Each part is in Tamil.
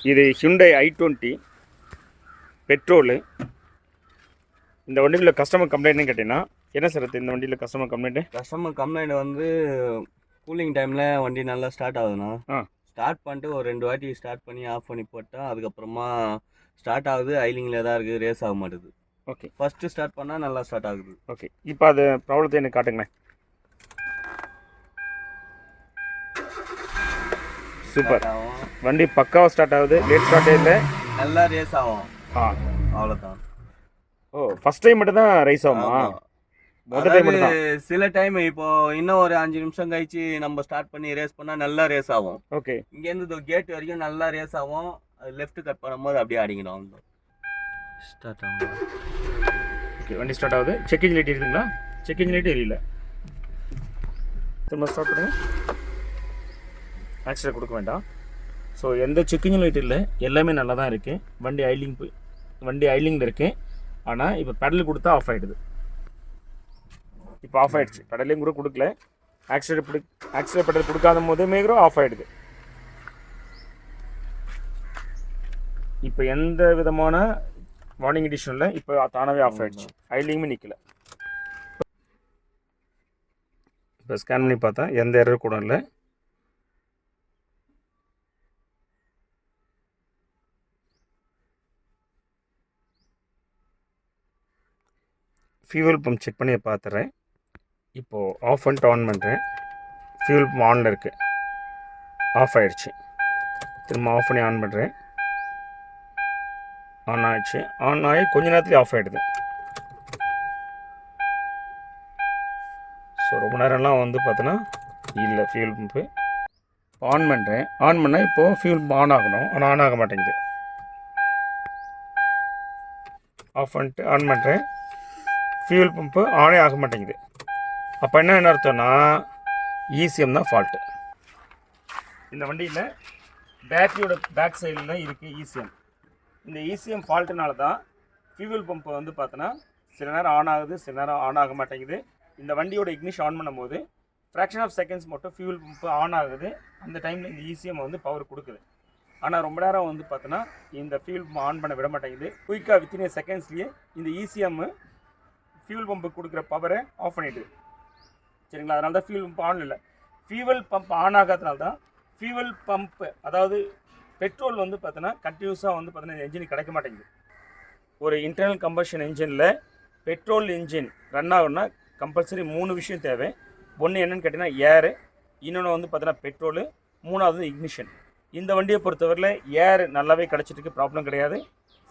இது ஹியூண்டை i20 பெட்ரோலு. இந்த வண்டியில் கஸ்டமர் கம்ப்ளைண்ட்னு கேட்டிங்கன்னா என்ன சார் இந்த வண்டியில் கஸ்டமர் கம்ப்ளைண்ட் வந்து கூலிங் டைமில் வண்டி நல்லா ஸ்டார்ட் ஆகுதுண்ணா. ஸ்டார்ட் பண்ணிட்டு ஒரு 2 வாட்டி ஸ்டார்ட் பண்ணி ஆஃப் பண்ணி போட்டால் அதுக்கப்புறமா ஸ்டார்ட் ஆகுது, ஐலிங்கில் தான் இருக்குது, ரேஸ் ஆக மாட்டேது. ஓகே, ஃபஸ்ட்டு ஸ்டார்ட் பண்ணால் நல்லா ஸ்டார்ட் ஆகுது. ஓகே, இப்போ அது ப்ராப்ளத்தை எனக்கு காட்டுங்களேன். சூப்பர், வண்டி பக்காவாக ஸ்டார்ட் ஆகுது, லேட் ஸ்டார்ட்டே இல்லை, நல்லா ரேஸ் ஆகும். அவ்வளோதான். ஓ, ஃபர்ஸ்ட் டைம் மட்டும் தான் ரைஸ் ஆகுமா? முதல் டைம் மட்டும் தான். சில டைம் இப்போ இன்னும் ஒரு 5 நிமிஷம் கழிச்சு நம்ம ஸ்டார்ட் பண்ணி ரேஸ் பண்ணால் நல்லா ரேஸ் ஆகும். ஓகே, இங்கேருந்து கேட் வரைக்கும் நல்லா ரேஸ் ஆகும். அது லெஃப்ட் கட் பண்ணும்போது அப்படியே அடிக்கணும். ஸ்டார்ட் ஆகும். ஓகே, வண்டி ஸ்டார்ட் ஆகுது. செக் இன்ஜின் லைட் இருக்குங்களா? செக் இன்ஜின் லைட் எரியல. திரும்ப ஸ்டார்ட் பண்ணுங்க. ஆக்சிடென்ட் கொடுக்க வேண்டாம். ஸோ எந்த செக் இன்ஜின் லைட் இல்லை, எல்லாமே நல்லா தான் இருக்குது. வண்டி ஐலிங்கில் இருக்குது. ஆனால் இப்போ பெடல் கொடுத்தா ஆஃப் ஆகிடுது. இப்போ ஆஃப் ஆகிடுச்சு. பெடலையும் கூட கொடுக்கல. ஆக்சிடென்ட் பெடல் கொடுக்காத போதுமே கூட ஆஃப் ஆகிடுது. இப்போ எந்த விதமான வார்னிங் எடிஷன் இல்லை. இப்போ தானாகவே ஆஃப் ஆகிடுச்சு. ஐலிங்குமே நிற்கல. இப்போ ஸ்கேன் பண்ணி பார்த்தா எந்த எரர் கூட இல்லை. ஃபியூவல் பம்ப் செக் பண்ணி பார்த்துறேன். இப்போது ஆஃப் பண்ணிட்டு ஆன் பண்ணுறேன். ஃபியூவல் பம்ப் ஆனில் இருக்குது. ஆஃப் ஆகிடுச்சு. திரும்ப ஆஃப் பண்ணி ஆன் பண்ணுறேன். ஆன் ஆகிடுச்சு. ஆன் ஆகி கொஞ்ச நேரத்துலேயே ஆஃப் ஆகிடுது. ஸோ ரொம்ப நேரம்லாம் வந்து பார்த்தோன்னா இல்லை ஃபியூவல் பம்ப்பு. ஆன் பண்ணுறேன். ஆன் பண்ணால் இப்போது ஃபியூவல் பம்ப் ஆன் ஆகணும். ஆனால் ஆன் ஆக மாட்டேங்குது. ஆஃப் பண்ணிட்டு ஆன் பண்ணுறேன். ஃபியூவல் பம்ப்பு ஆனே ஆக மாட்டேங்குது. அப்போ என்ன அர்த்தம்னா இசிஎம் தான் ஃபால்ட்டு. இந்த வண்டியில் பேட்டரியோட பேக் சைடில் இருக்குது இசிஎம். இந்த இசிஎம் ஃபால்ட்டுனால தான் ஃபியூவல் பம்பை வந்து பார்த்தோன்னா சில நேரம் ஆன் ஆகுது, சில நேரம் ஆன் ஆக மாட்டேங்குது. இந்த வண்டியோட இக்னிஷன் ஆன் பண்ணும்போது ஃப்ராக்ஷன் ஆஃப் செகண்ட்ஸ் மட்டும் ஃபியூவல் பம்பு ஆன் ஆகுது. அந்த டைமில் இந்த இசிஎம் வந்து பவர் கொடுக்குது. ஆனால் ரொம்ப நேரம் வந்து பார்த்தோன்னா இந்த ஃபியூவல் பம்பை ஆன் பண்ண விட மாட்டேங்குது. குயிக்காக வித்தின் செகண்ட்ஸ்லேயே இந்த இசிஎம் ஃபியூவல் பம்பு கொடுக்குற பவரை ஆஃப் பண்ணிவிடுது. சரிங்களா? அதனால தான் ஃபியூவல் பம்ப் ஆன் இல்லை. ஃபியூவல் பம்ப் ஆன் ஆகாதனால தான் ஃபியூவல் பம்ப்பு, அதாவது பெட்ரோல் வந்து பார்த்தோன்னா கண்டினியூஸாக வந்து பார்த்தோன்னா இந்த என்ஜின் கிடைக்க மாட்டேங்குது. ஒரு இன்டர்னல் கம்பஷன் என்ஜினில் பெட்ரோல் இன்ஜின் ரன் ஆகும்னா கம்பல்சரி 3 விஷயம் தேவை. ஒன்று என்னென்னு கேட்டிங்கன்னா ஏரு, இன்னொன்று வந்து பார்த்தோன்னா பெட்ரோலு, மூணாவது இக்னிஷன். இந்த வண்டியை பொறுத்தவரையில் ஏர் நல்லாவே கிடச்சிட்டு ப்ராப்ளம் கிடையாது.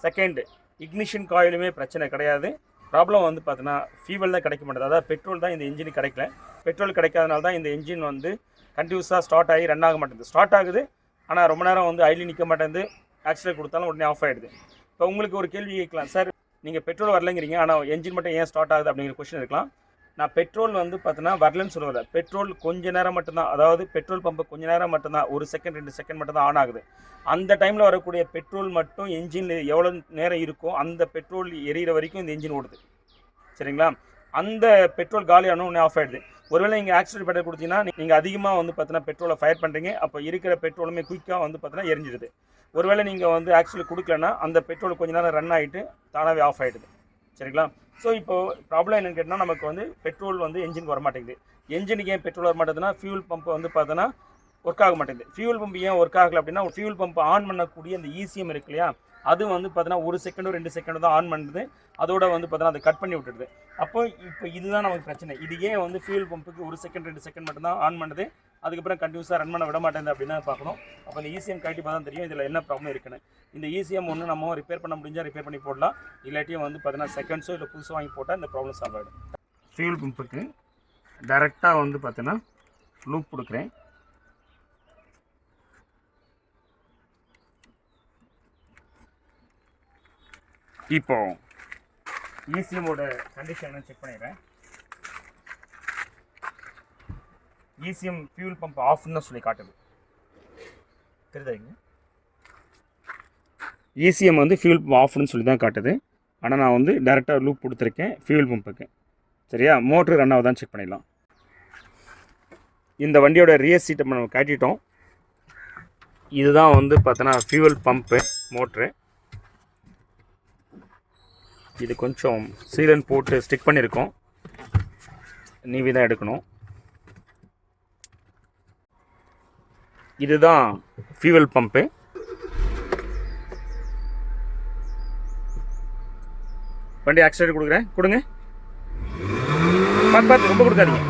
செகண்டு, இக்னிஷன் காயிலுமே பிரச்சனை கிடையாது. ப்ராப்ளம் வந்து பார்த்தீங்கன்னா ஃபியூவல் தான் கிடைக்க மாட்டேது. அதாவது பெட்ரோல் தான் இந்த இன்ஜினுக்கு கிடைக்கல. பெட்ரோல் கிடைக்காதனால தான் இந்த இன்ஜின் வந்து கண்டினியூஸாக ஸ்டார்ட் ஆகி ரன் ஆக மாட்டேங்குது. ஸ்டார்ட் ஆகுது, ஆனால் ரொம்ப நேரம் வந்து ஐலி நிற்க மாட்டேங்குது. ஆக்சிடென்ட் கொடுத்தாலும் உடனே ஆஃப் ஆகிடுது. இப்போ உங்களுக்கு ஒரு கேள்வி கேட்கலாம், சார் நீங்கள் பெட்ரோல் வரலைங்கிறீங்க, ஆனால் என்ஜின் மட்டும் ஏன் ஸ்டார்ட் ஆகுது அப்படிங்கிற கொஸ்டின் இருக்கலாம். நான் பெட்ரோல் வந்து பார்த்தீங்கன்னா வரலன்னு சொல்லுவதில்ல. பெட்ரோல் கொஞ்சம் நேரம் மட்டும்தான், அதாவது பெட்ரோல் பம்பு கொஞ்சம் நேரம் மட்டும்தான், 1 செகண்ட் 2 செகண்ட் மட்டும் தான் ஆன் ஆகுது. அந்த டைமில் வரக்கூடிய பெட்ரோல் மட்டும் என்ஜின் எவ்வளோ நேரம் இருக்கோ அந்த பெட்ரோல் எரியிற வரைக்கும் இந்த என்ஜின் ஓடுது. சரிங்களா? அந்த பெட்ரோல் காலியான உடனே ஆஃப் ஆகிடுது. ஒருவேளை நீங்கள் ஆக்சிடென்ட் பெட்ரோல் கொடுத்தீங்கன்னா நீங்கள் அதிகமாக வந்து பார்த்தீங்கன்னா பெட்ரோலை ஃபயர் பண்ணுறீங்க. அப்போ இருக்கிற பெட்ரோலுமே குயிக்காக வந்து பார்த்தீங்கன்னா எரிஞ்சிடுது. ஒருவேளை நீங்கள் வந்து ஆக்சுவலி கொடுக்கலன்னா அந்த பெட்ரோல் கொஞ்சம் நேரம் ரன் ஆகிட்டு தானாகவே ஆஃப் ஆகிடுது. சரிங்களா? ஸோ இப்போது ப்ராப்ளம் என்னென்னு கேட்டால் நமக்கு வந்து பெட்ரோல் வந்து என்ஜினுக்கு வர மாட்டேங்குது. என்ஜினுக்கு ஏன் பெட்ரோல் வர மாட்டேங்குதுன்னா ஃபியூல் பம்பு வந்து பார்த்தோன்னா ஒர்க் ஆக மாட்டேங்குது. ஃபியூல் பம்பு ஏன் ஒர்க் ஆகலை அப்படின்னா ஃபியூல் பம்பு ஆன் பண்ணக்கூடிய அந்த இசிஎம் இருக்கு இல்லையா, அது வந்து பார்த்தோன்னா 1 செகண்டோ 2 செகண்டோ தான் ஆன் பண்ணுது. அதோட வந்து பார்த்தோன்னா அதை கட் பண்ணி விட்டுடுது. அப்போ இப்போ இதுதான் நமக்கு பிரச்சனை. இது ஏன் வந்து ஃபியூல் பம்புக்கு 1 செகண்ட் 2 செகண்ட் மட்டும் தான் ஆன் பண்ணுது, அதுக்கப்புறம் கண்டினியூஸாக ரன் பண்ண விட மாட்டேங்குது அப்படின்னு பார்க்கணும். அப்போ இந்த இசிஎம் கட்டி பார்த்தா தான் தெரியும் இதில் என்ன ப்ராப்ளம் இருக்குன்னு. இந்த இசிஎம் ஒன்று நம்ம ரிப்பேர் பண்ண முடிஞ்சால் ரிப்பேர் பண்ணி போடலாம். இல்லாட்டியும் வந்து பார்த்தீங்கன்னா செகண்ட்ஸோ இல்லை புதுசு வாங்கி போட்டால் இந்த ப்ராப்ளம் சால்வ் ஆகிடும். ஃபியூல் பம்புக்கு டைரெக்டாக வந்து பார்த்தீங்கன்னா லூப் கொடுக்குறேன். இப்போ இசிஎம்மோட கண்டிஷன் செக் பண்ணிடுறேன். இசிஎம் ஃபியூல் பம்ப் ஆஃப்னு சொல்லி காட்டுது. தெரியுதுங்க, இசிஎம் வந்து ஃபியூல் பம்ப் ஆஃப்னு சொல்லி தான் காட்டுது. ஆனால் நான் வந்து டேரெக்டாக லூப் கொடுத்துருக்கேன் ஃபியூல் பம்புக்கு. சரியா? மோட்ரு ரன் ஆகுதான்னு செக் பண்ணிடலாம். இந்த வண்டியோட ரியர் சீட்டை நம்ம காட்டிட்டோம். இதுதான் வந்து பார்த்தோன்னா ஃபியூவல் பம்ப்பு மோட்ரு. இது கொஞ்சம் சீலன் போட்டு ஸ்டிக் பண்ணியிருக்கோம், நீவி தான் எடுக்கணும். இதுதான் ஃபியூவல் பம்ப்பு. வண்டி ஆக்சிடென்ட் கொடுக்குறேன், கொடுங்க. பார்த்து பார்த்து, ரொம்ப கொடுக்காதீங்க.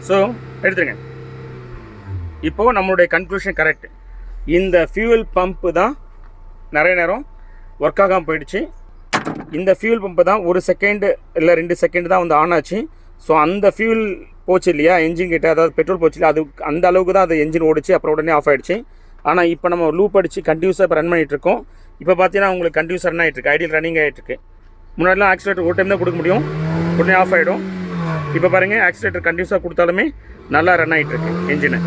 ஸோ எடுத்துருங்க. இப்போது நம்மளுடைய கன்க்ளூஷன் கரெக்ட். இந்த ஃபியூவல் பம்ப்பு தான் நிறைய நேரம் ஒர்க் ஆகாமல் போயிடுச்சு. இந்த ஃபியூல் பம்பு தான் 1 செகண்டு இல்லை 2 செகண்ட் தான் வந்து ஆன் ஆச்சு. ஸோ அந்த ஃபியூல் போச்சு இல்லையா என்ஜின் கிட்ட, அதாவது பெட்ரோல் போச்சு இல்லையா, அது அந்த அளவுக்கு தான் அது என்ஜின் ஓடிச்சு, அப்புறம் உடனே ஆஃப் ஆகிடுச்சு. ஆனால் இப்போ நம்ம லூப் அடித்து கண்டினியூஸாக இப்போ ரன் பண்ணிகிட்ருக்கோம். இப்போ பார்த்தீங்கன்னா உங்களுக்கு கண்டினியூஸாக ரன் ஆகிட்டுருக்கு, ஐடியல் ரன்னிங் ஆகிட்டுருக்கு. முன்னாடிலாம் ஆக்சிலேட்டர் ஒரு டைம் தான் கொடுக்க முடியும், உடனே ஆஃப் ஆகிடும். இப்போ பாருங்கள், ஆக்சிலேட்டர் கண்டினியூஸாக கொடுத்தாலுமே நல்லா ரன் ஆகிட்டுருக்கு என்ஜினை.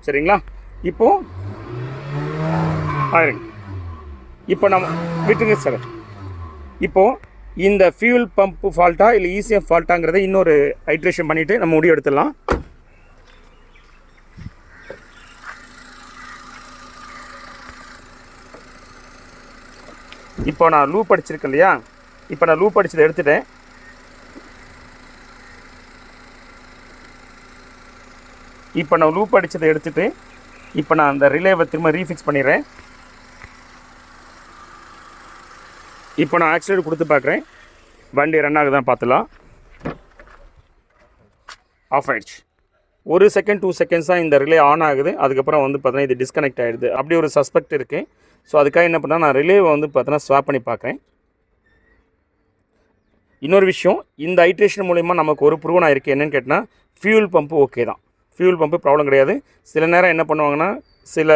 சரிங்களா? இப்போது ஆயிருங்க. இப்போ நம்ம விட்டுங்க சார். இப்போது இந்த ஃபியூல் பம்ப்பு ஃபால்ட்டா இல்லை இசிஎம் ஃபால்ட்டாங்கிறத இன்னொரு ஐட்ரேஷன் பண்ணிவிட்டு நம்ம முடிவு எடுத்துடலாம். இப்போ நான் லூப் அடிச்சிருக்கேன் இல்லையா, இப்போ நான் லூப் அடிச்சதை எடுத்துட்டேன். இப்போ நான் லூப் அடித்ததை எடுத்துகிட்டு இப்போ நான் அந்த ரிலேவை திரும்ப ரீஃபிக்ஸ் பண்ணிடுறேன். இப்போ நான் ஆக்சிலேட்டர் கொடுத்து பார்க்குறேன், வண்டி ரன் ஆகுதான் பார்த்துலாம். ஆஃப் ஆகிடுச்சு. 1 செகண்ட் 2 செகண்ட்ஸ் தான் இந்த ரிலே ஆன் ஆகுது. அதுக்கப்புறம் வந்து பார்த்தீங்கன்னா இது டிஸ்கனெக்ட் ஆகிடுது. அப்படி ஒரு சஸ்பெக்ட் இருக்குது. ஸோ அதுக்காக என்ன பண்ணால் நான் ரிலேவை வந்து பார்த்தீங்கன்னா ஸ்வாப் பண்ணி பார்க்குறேன். இன்னொரு விஷயம், இந்த ஐட்ரேஷன் மூலிமா நமக்கு ஒரு ப்ரூவ் ஆகிருக்கு. என்னென்னு கேட்டால் ஃபியூல் பம்பு ஓகே தான், ஃபியூல் பம்பு ப்ராப்ளம் கிடையாது. சில நேரம் என்ன பண்ணுவாங்கன்னா, சில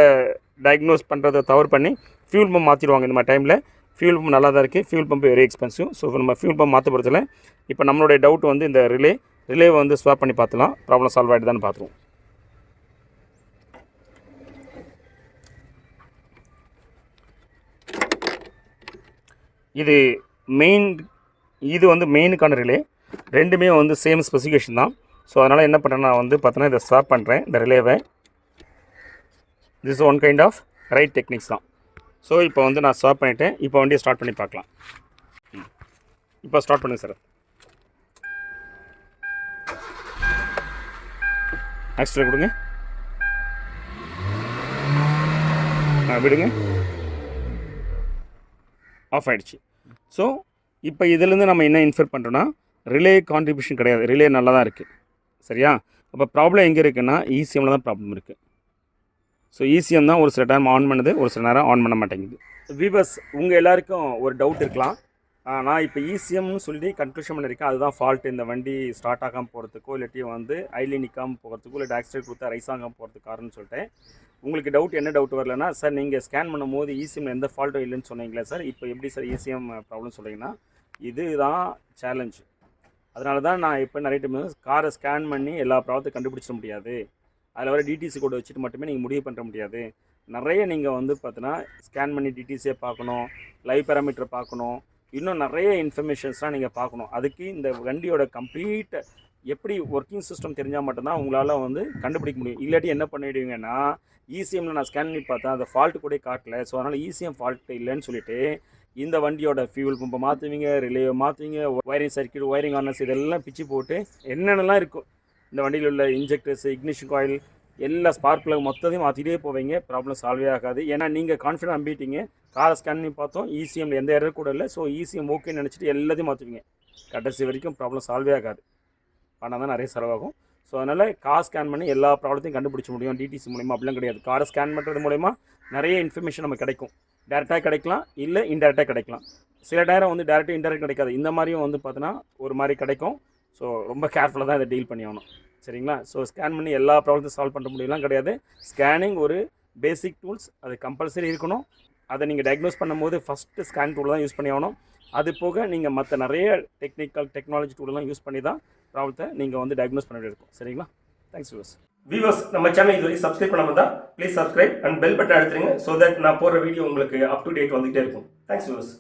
டயக்னோஸ் பண்ணுறதை தவறு பண்ணி ஃபியூல் பம்ப் மாற்றிடுவாங்க. இந்த மாதிரி டைமில் ஃபியூல் பம்ப் நல்லா தான் இருக்குது, fuel pump very expensive. So நம்ம ஃபியூல் பம்ப் மாற்ற போகிறதுல இப்போ நம்மளுடைய டவுட் வந்து இந்த ரிலேவை வந்து ஸ்வாப் பண்ணி பார்த்துலாம், ப்ராப்ளம் சால்வ் ஆகிடுதான்னு பார்த்துருவோம். இது வந்து மெயினுக்கான ரிலே. ரெண்டுமே வந்து சேம் ஸ்பெசிஃபிகேஷன் தான். ஸோ அதனால் என்ன பண்ணுறேன், நான் வந்து பார்த்தோன்னா இதை ஸ்வாப் பண்ணுறேன் இந்த ரிலேவை. This one kind of right techniques தான். ஸோ இப்போ வந்து நான் ஸ்வாப் பண்ணிவிட்டேன். இப்போ வண்டியை ஸ்டார்ட் பண்ணி பார்க்கலாம். இப்போ ஸ்டார்ட் பண்ணுங்க சார். ஆக்சிலேட்டர் கொடுங்க, விடுங்க. ஆஃப் ஆகிடுச்சு. ஸோ இப்போ இதிலேருந்து நம்ம என்ன இன்ஃபர் பண்ணுறோன்னா, ரிலே கான்ட்ரிபியூஷன் கிடையாது, ரிலே நல்லா தான் இருக்குது. சரியா? அப்போ ப்ராப்ளம் எங்கே இருக்குன்னா இசிஎம்மில் தான் ப்ராப்ளம் இருக்குது. ஸோ இசிஎம் தான் ஒரு சில டைம் ஆன் பண்ணுது, ஒரு சில நேரம் ஆன் பண்ண மாட்டேங்குது. வீவர்ஸ், உங்கள் எல்லாருக்கும் ஒரு டவுட் இருக்கலாம். நான் இப்போ இசிஎம்னு சொல்லி கன்க்ளூஷன் பண்ணியிருக்கேன், அதுதான் ஃபால்ட். இந்த வண்டி ஸ்டார்ட் ஆகாமல் போகிறதுக்கோ இல்லாட்டி வந்து ஐலி நிற்காமல் போகிறதுக்கோ இல்லை ஆக்சிடென்ட் கொடுத்தா ரைஸ் ஆகாமல் போகிறதுக்கு காரணம்னு சொல்லிட்டேன். உங்களுக்கு டவுட் என்ன டவுட் வரலன்னா, சார் நீங்கள் ஸ்கேன் பண்ணும்போது இசிஎம்மில் எந்த ஃபால்ட்டும் இல்லைன்னு சொன்னீங்களே சார், இப்போ எப்படி சார் இசிஎம் ப்ராப்ளம் சொல்கிறீங்கன்னா, இதுதான் சேலஞ்ச். அதனால தான் நான் இப்போ நிறைய டைம் காரை ஸ்கேன் பண்ணி எல்லா ப்ராப்ளத்தையும் கண்டுபிடிச்சிட முடியாது, அதில் வர டிடிசி கோடு வச்சுட்டு மட்டுமே நீங்கள் முடிவு பண்ண முடியாது. நிறைய நீங்கள் வந்து பார்த்தீங்கன்னா ஸ்கேன் பண்ணி டிடிசியை பார்க்கணும், லைவ் பேராமீட்டர் பார்க்கணும், இன்னும் நிறைய இன்ஃபர்மேஷன்ஸ்லாம் நீங்கள் பார்க்கணும். அதுக்கு இந்த வண்டியோட கம்ப்ளீட் எப்படி ஒர்க்கிங் சிஸ்டம் தெரிஞ்சால் மட்டும்தான் உங்களால் வந்து கண்டுபிடிக்க முடியும். இல்லாட்டி என்ன பண்ணிவிடுவீங்கன்னா, இசிஎம்மில் நான் ஸ்கேன் பண்ணி பார்த்தேன், அந்த ஃபால்ட்டு கூட காட்டல, ஸோ அதனால் இசிஎம் ஃபால்ட்டு இல்லைன்னு சொல்லிவிட்டு இந்த வண்டியோட ஃபியூல் பம்பை மாற்றுவீங்க, ரிலேவை மாற்றுவீங்க, ஒயரிங் சர்க்கியூட், ஒயரிங் ஆர்னஸ் இதெல்லாம் பிச்சு போட்டு என்னென்னலாம் இருக்கும் இந்த வண்டியில் உள்ள இன்ஜெக்டர்ஸ், இக்னிஷன் காயில், எல்லா ஸ்பார்க் பிளக் மொத்தத்தையும் மாற்றிட்டே போவீங்க, ப்ராப்ளம் சால்வே ஆகாது. ஏன்னா நீங்கள் கான்ஃபிடன்ட் நம்பிட்டீங்க, காரை ஸ்கேன் பண்ணி பார்த்தோம், இசிஎம்மில் எந்த எரர் கூட இல்லை, ஸோ இசிஎம் ஓகேன்னு நினச்சிட்டு எல்லாத்தையும் மாற்றுவீங்க. கடைசி வரைக்கும் ப்ராப்ளம் சால்வே ஆகாது, ஆனால் தான் நிறைய செலவாகும். ஸோ அதனால் கார் ஸ்கேன் பண்ணி எல்லா ப்ராப்ளத்தையும் கண்டுபிடிச்ச முடியும் டிடிசி மூலிமா. அப்படிலாம் கிடையாது. காரை ஸ்கேன் பண்ணுறது மூலிமா நிறைய இன்ஃபர்மேஷன் நமக்கு கிடைக்கும். டேரெக்டாக கிடைக்கலாம், இல்லை இன்டெரக்டாக கிடைக்கலாம். சில நேரம் வந்து டேரெக்டாக இன்டெரக்ட் கிடைக்காது. இந்த மாதிரியும் வந்து பார்த்தோன்னா ஒரு மாதிரி கிடைக்கும். ஸோ ரொம்ப கேர்ஃபுல்லாக தான் இதை டீல் பண்ணி ஆகணும். சரிங்களா? ஸோ ஸ்கேன் பண்ணி எல்லா ப்ராப்ளத்தையும் சால்வ் பண்ண முடியலாம் கிடையாது. ஸ்கேனிங் ஒரு பேசிக் டூல்ஸ், அது கம்பல்சரி இருக்கணும். அதை நீங்கள் டயக்னோஸ் பண்ணும்போது ஃபஸ்ட்டு ஸ்கேன் டூல் தான் யூஸ் பண்ணி ஆகணும். அது போக நீங்கள் மற்ற நிறைய டெக்னாலஜி டூலெலாம் யூஸ் பண்ணி தான் ப்ராப்ளத்தை நீங்கள் வந்து டயக்னோஸ் பண்ண வேண்டியிருக்கும். சரிங்களா? Thanks viewers. வியூவர்ஸ், நம்ம சேனல் இது வரைக்கும் சப்ஸ்கிரைப் பண்ணாமல் தான் please subscribe and bell button அழுத்துருங்க. ஸோ தட் நான் போடுற வீடியோ உங்களுக்கு அப் டு டேட் வந்துகிட்டே இருக்கும். Thanks viewers.